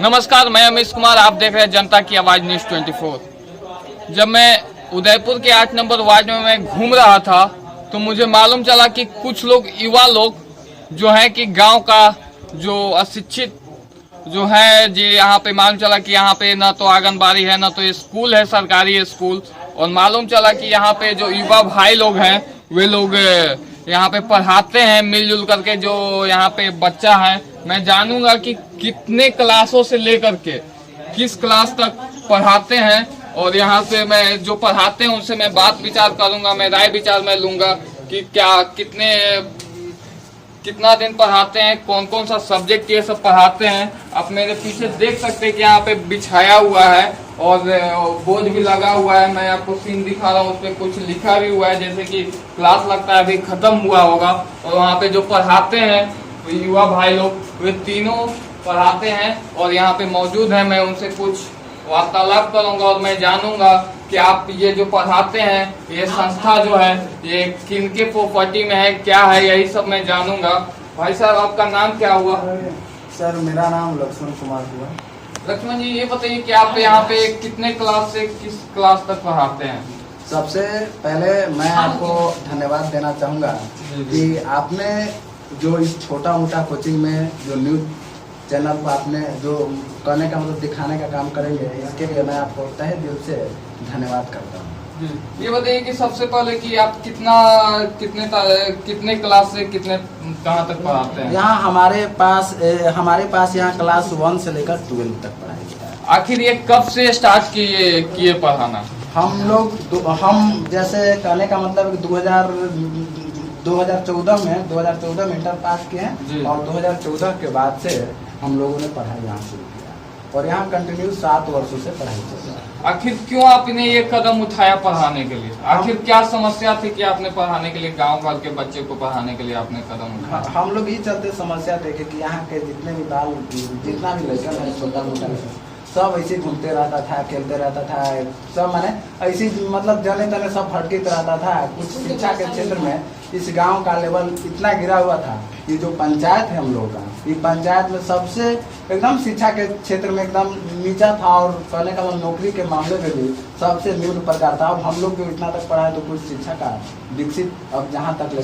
नमस्कार, मैं अमिश कुमार। आप देख रहे हैं जनता की आवाज न्यूज 24। जब मैं उदयपुर के 8 नंबर वार्ड में मैं घूम रहा था तो मुझे मालूम चला कि कुछ लोग, युवा लोग जो है कि गांव का जो अशिक्षित जो है जी, यहाँ पे मालूम चला कि यहाँ पे ना तो आंगनबाड़ी है, ना तो स्कूल है, सरकारी स्कूल। और मालूम चला कि यहाँ पे जो युवा भाई लोग हैं वे लोग यहाँ पे पढ़ाते हैं मिलजुल करके। जो यहाँ पे बच्चा है, मैं जानूंगा कि कितने क्लासों से लेकर के किस क्लास तक पढ़ाते हैं, और यहाँ से मैं जो पढ़ाते हैं उनसे मैं बात विचार करूंगा, मैं राय विचार मैं लूंगा कि क्या कितना दिन पढ़ाते हैं, कौन कौन सा सब्जेक्ट ये सब पढ़ाते हैं। आप मेरे पीछे देख सकते हैं कि यहाँ पे बिछाया हुआ है और बोर्ड भी लगा हुआ है। मैं आपको सीन दिखा रहा हूँ, उस पर कुछ लिखा भी हुआ है, जैसे कि क्लास लगता है अभी खत्म हुआ होगा। और वहाँ पे जो पढ़ाते हैं युवा भाई लोग वे तीनों पढ़ाते हैं और यहाँ पे मौजूद है। मैं उनसे कुछ वार्तालाप करूंगा और मैं जानूंगा कि आप ये जो पढ़ाते हैं ये संस्था जो है ये किनके प्रॉपर्टी में है, क्या है, यही सब मैं जानूंगा। भाई साहब, आपका नाम क्या हुआ? सर, मेरा नाम लक्ष्मण कुमार हुआ। लक्ष्मण जी, ये बताइए कि आप यहाँ पे कितने क्लास से किस क्लास तक पढ़ाते हैं? सबसे पहले मैं आपको धन्यवाद देना चाहूँगा कि आपने जो इस छोटा मोटा कोचिंग में जो न्यूज चैनल पर आपने जो करने का मतलब दिखाने का काम करेंगे, इसके लिए मैं आपको तहे दिल से धन्यवाद करता हूँ। ये बताइए कि सबसे पहले कि आप कितने क्लास से कितने कहाँ तक पढ़ाते हैं? यहाँ हमारे पास यहाँ क्लास 1 से लेकर 12 तक पढ़ाया जाता है। आखिर ये कब से स्टार्ट किए पढ़ाना? हम जैसे कहने का मतलब 2014 में इंटर पास किए हैं और 2014 के बाद से हम लोगों ने पढ़ाई यहाँ शुरू किया और यहाँ कंटिन्यू 7 वर्षों से पढ़ाई चल रहा है। आखिर क्यों आपने ये कदम उठाया पढ़ाने के लिए? आखिर क्या समस्या थी कि आपने पढ़ाने के लिए, गांव भर के बच्चे को पढ़ाने के लिए आपने कदम उठाया? हम लोग ये चलते समस्या देखे कि यहाँ के जितना भी लड़का है, छोटा मोटा सब ऐसे घूमते रहता था, खेलते रहता था, सब माने ऐसी मतलब जने तने सब भटकते रहता था। कुछ शिक्षा के क्षेत्र में इस गांव का लेवल इतना गिरा हुआ था। ये जो पंचायत है हम लोगों का, ये पंचायत में सबसे एकदम शिक्षा के क्षेत्र में एकदम नीचा था और कहने का नौकरी के मामले में भी सबसे निम्न प्रकार था। अब हम लोग जो इतना तक पढ़ाए तो कुछ शिक्षा का विकसित अब जहाँ तक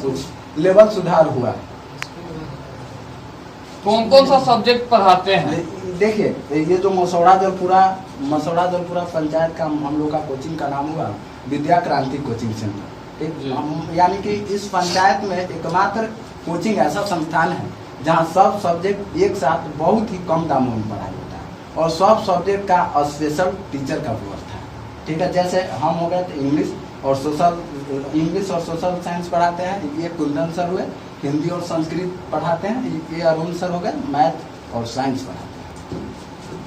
कुछ लेवल सुधार हुआ। कौन कौन सा सब्जेक्ट पढ़ाते हैं? देखिए, ये जो मसौड़ा जलपुरा पंचायत का हम लोग का कोचिंग का नाम हुआ विद्या क्रांति कोचिंग सेंटर। यानी कि इस पंचायत में एकमात्र कोचिंग ऐसा संस्थान है जहां सब सब्जेक्ट एक साथ बहुत ही कम दामों में पढ़ाया जाता है और सब सब्जेक्ट का स्पेशल टीचर का व्यवस्था है। ठीक है, जैसे हम हो गए तो इंग्लिश और सोशल साइंस पढ़ाते हैं, ये कुंदन सर हुए। हिंदी और संस्कृत पढ़ाते हैं, ये अरुण सर हो गए। मैथ और साइंस पढ़ाते हैं।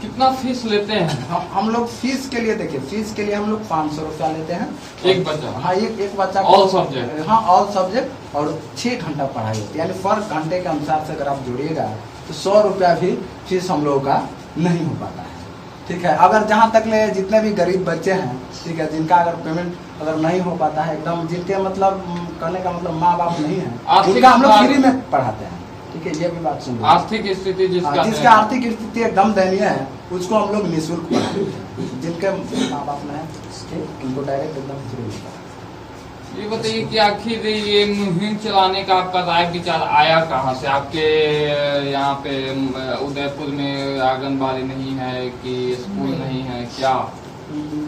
कितना फीस लेते हैं? हम लोग फीस के लिए देखिए, फीस के लिए हम लोग 500 रुपया लेते हैं एक बच्चा? हाँ, एक बच्चा ऑल सब्जेक्ट? हाँ, ऑल सब्जेक्ट। और 6 घंटा पढ़ाई होती है, यानी पर घंटे के अनुसार से अगर आप जोड़िएगा तो 100 रुपया भी फीस हम लोगों का नहीं हो पाता है। ठीक है, अगर जहाँ तक ले जितने भी गरीब बच्चे हैं, ठीक है, जिनका अगर पेमेंट अगर नहीं हो पाता है, एकदम जिनके मतलब कहने का मतलब माँ बाप नहीं है, उनका हम लोग फ्री में पढ़ाते हैं। ठीक है, ये भी बात सुन। आर्थिक स्थिति जिसका आर्थिक स्थिति एकदम दयनीय है उसको हम लोग निःशुल्क पढ़ाते हैं। जिनके माँ बाप नहीं है उनको डायरेक्ट एकदम फ्री में पढ़ाते। ये बताइए कि आखिर ये मुहिम चलाने का आपका राय विचार आया कहाँ से? आपके यहाँ पे उदयपुर में आंगनबाड़ी नहीं है कि स्कूल नहीं है, क्या?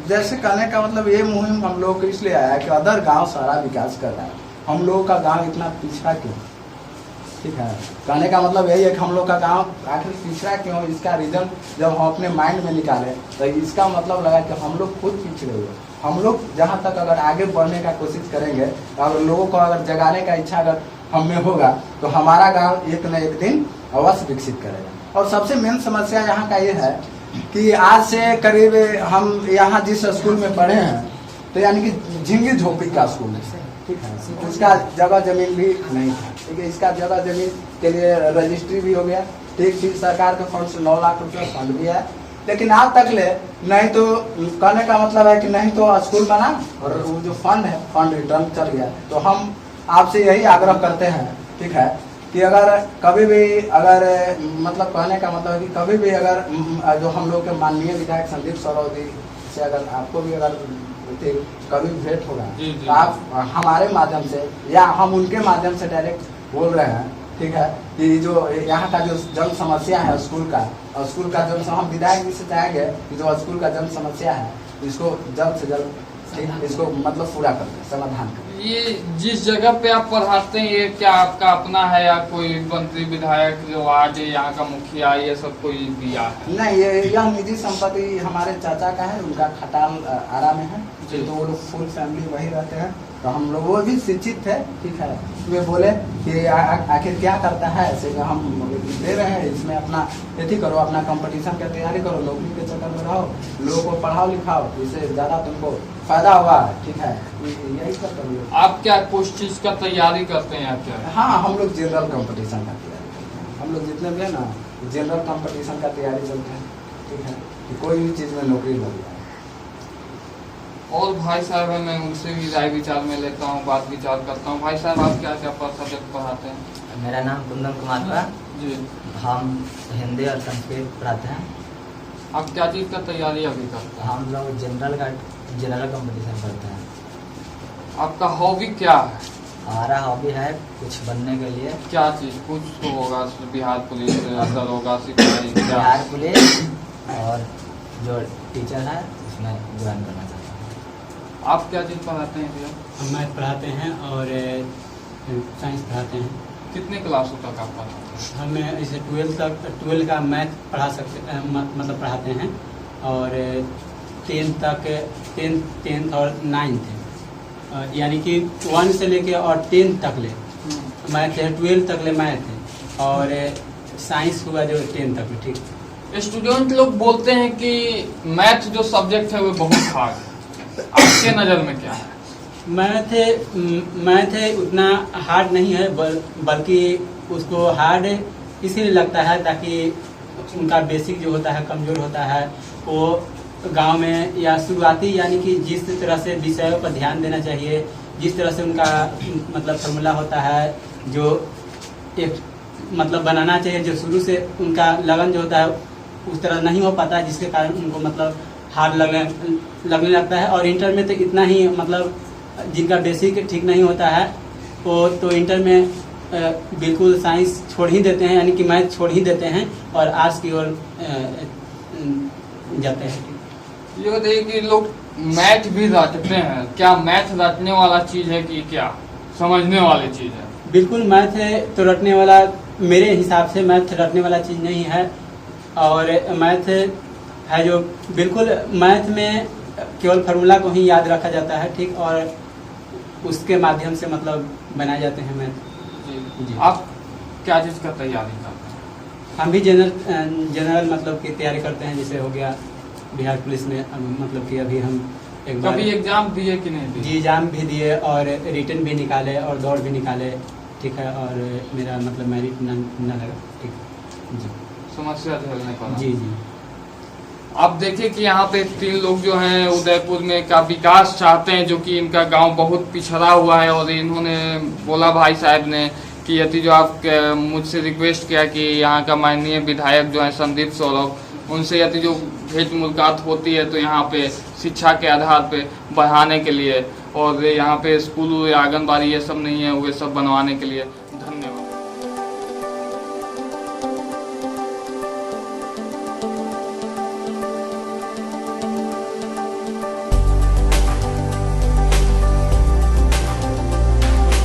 जैसे कहने का मतलब ये मुहिम हम लोग को इसलिए आया कि अदर गांव सारा विकास कर रहा है, हम लोगों का गांव इतना पिछड़ा क्यों? ठीक है, कहने का मतलब यही है कि हम लोग का गांव आखिर पिछड़ा क्यों? इसका रीजन जब हम अपने माइंड में निकाले तो इसका मतलब लगा कि हम लोग खुद पिछड़े हुए। हम लोग जहाँ तक अगर आगे बढ़ने का कोशिश करेंगे, अगर लोगों को अगर जगाने का इच्छा अगर हम में होगा तो हमारा गाँव एक न एक दिन अवश्य विकसित करेगा। और सबसे मेन समस्या यहाँ का ये है कि आज से करीब हम यहाँ जिस स्कूल में पढ़े हैं तो यानी कि झिंगी झोपड़ी का स्कूल है। ठीक है, उसका जगह जमीन भी नहीं था। ठीक है, इसका जगह जमीन के लिए रजिस्ट्री भी हो गया। ठीक, सरकार के फंड से 9 लाख रुपया फंड भी है, लेकिन आज तक ले नहीं तो कहने का मतलब है कि नहीं तो स्कूल बना और वो जो फंड है फंड रिटर्न चल गया। तो हम आपसे यही आग्रह करते हैं, ठीक है, कि अगर कभी भी अगर मतलब कहने का मतलब है कि कभी भी अगर जो हम लोग के माननीय विधायक संदीप सरौदी से अगर आपको भी अगर कभी भेंट होगा जी, जी। तो आप हमारे माध्यम से या हम उनके माध्यम से डायरेक्ट बोल रहे हैं, ठीक है, कि जो यहाँ का जो जन समस्या है स्कूल का, और स्कूल का जन हम विधायक जी से चाहेंगे कि जो स्कूल का जन समस्या है इसको जल्द से जल्द इसको मतलब पूरा कर दें, समाधान करें। ये जिस जगह पे आप पढ़ाते हैं ये क्या आपका अपना है या कोई मंत्री विधायक जो वार्ड है यहाँ का मुखिया ये सब कोई दिया है? नहीं, यह निजी संपत्ति हमारे चाचा का है, उनका खटाल आरा में है, जी। तो वो लोग फुल फैमिली वही रहते हैं। तो हम लोग वो भी शिक्षित थे, ठीक है, वे बोले कि आखिर क्या करता है ऐसे हम दे रहे हैं, इसमें अपना एथी करो, अपना कंपटीशन की तैयारी करो, नौकरी के चक्कर में रहो, लोगों को पढ़ाओ लिखाओ, इससे ज़्यादा तुमको फायदा होगा, ठीक है, यही सब करिए। आप क्या कुछ चीज का तैयारी करते हैं क्या? हाँ, हम लोग जनरल कंपटीशन का तैयारी करते हैं, हम लोग जितने भी हैं ना जनरल कंपटीशन का तैयारी करते हैं, ठीक है, कि कोई भी चीज़ में नौकरी लग जाए। और भाई साहब है, मैं उनसे भी राय विचार में लेता हूँ, बात विचार करता हूँ। भाई साहब आप क्या क्या सब्जेक्ट पढ़ाते हैं? मेरा नाम कुंदन कुमार था। जी। हम हिंदी और संस्कृत पढ़ाते हैं। आप क्या चीज़ का तैयारी अभी करते हैं? हम लोग जनरल कंपटीशन करते हैं। आपका हॉबी क्या है? हमारा हॉबी है कुछ बनने के लिए क्या चीज़? कुछ तो होगा, बिहार पुलिस दरोगा सिपाही क्या? बिहार पुलिस और जो टीचर है उसमें ज्वाइन करना चाहता हूँ। आप क्या चीज़ पढ़ाते हैं भैया? हम मैथ पढ़ाते हैं और साइंस पढ़ाते हैं। कितने क्लासों तक आप पढ़ाते हैं? हम इसे 12 का मैथ पढ़ा सकते मतलब पढ़ाते हैं और 10th और 9th यानी कि 1 से लेके और 10 तक ले मैथ है, 12 तक ले मैथ है और साइंस हुआ जो 10 तक, ठीक। स्टूडेंट लोग बोलते हैं कि मैथ जो सब्जेक्ट है वो बहुत हार्ड है, आपके नज़र में क्या है? मैथ उतना हार्ड नहीं है, बल्कि उसको हार्ड इसीलिए लगता है ताकि उनका बेसिक जो होता है कमज़ोर होता है, वो गांव में या शुरुआती यानी कि जिस तरह से विषयों पर ध्यान देना चाहिए, जिस तरह से उनका मतलब फार्मूला होता है जो एक मतलब बनाना चाहिए, जो शुरू से उनका लगन जो होता है उस तरह नहीं हो पाता है, जिसके कारण उनको मतलब हार्ड लगने लगता है। और इंटर में तो इतना ही मतलब जिनका बेसिक ठीक नहीं होता है वो तो इंटर में बिल्कुल साइंस छोड़ ही देते हैं, यानी कि मैथ छोड़ ही देते हैं और आर्ट्स की ओर जाते हैं। ये बताइए कि लोग मैथ भी रटते हैं, क्या मैथ रटने वाला चीज़ है कि क्या समझने वाली चीज़ है? बिल्कुल मैथ तो रटने वाला, मेरे हिसाब से मैथ रटने वाला चीज़ नहीं है। और मैथ है जो बिल्कुल मैथ में केवल फार्मूला को ही याद रखा जाता है, ठीक, और उसके माध्यम से मतलब बनाए जाते हैं मैथ। जी। आप क्या चीज़ का तैयारी करते हैं? हम भी जनरल मतलब की तैयारी करते हैं, जैसे हो गया बिहार पुलिस में मतलब कि अभी हम एक बार कभी एग्जाम दिए कि नहीं दिए? जी एग्जाम भी दिए और रिटन भी निकाले और दौड़ भी निकाले, ठीक है, और मेरा मतलब मेरिट न लगा, ठीक। जी समस्या झेलने पड़ा। जी जी। आप देखिए कि यहाँ पे 3 लोग जो हैं उदयपुर में का विकास चाहते हैं, जो कि इनका गांव बहुत पिछड़ा हुआ है, और इन्होंने बोला भाई साहब ने कि यदि जो आप मुझसे रिक्वेस्ट किया कि यहाँ का माननीय विधायक जो है संदीप सौरभ, उनसे यदि जो भेंट मुलाकात होती है तो यहाँ पे शिक्षा के आधार पे बढ़ाने के लिए, और यहाँ पे स्कूल आंगनबाड़ी ये सब नहीं है, वे सब बनवाने के लिए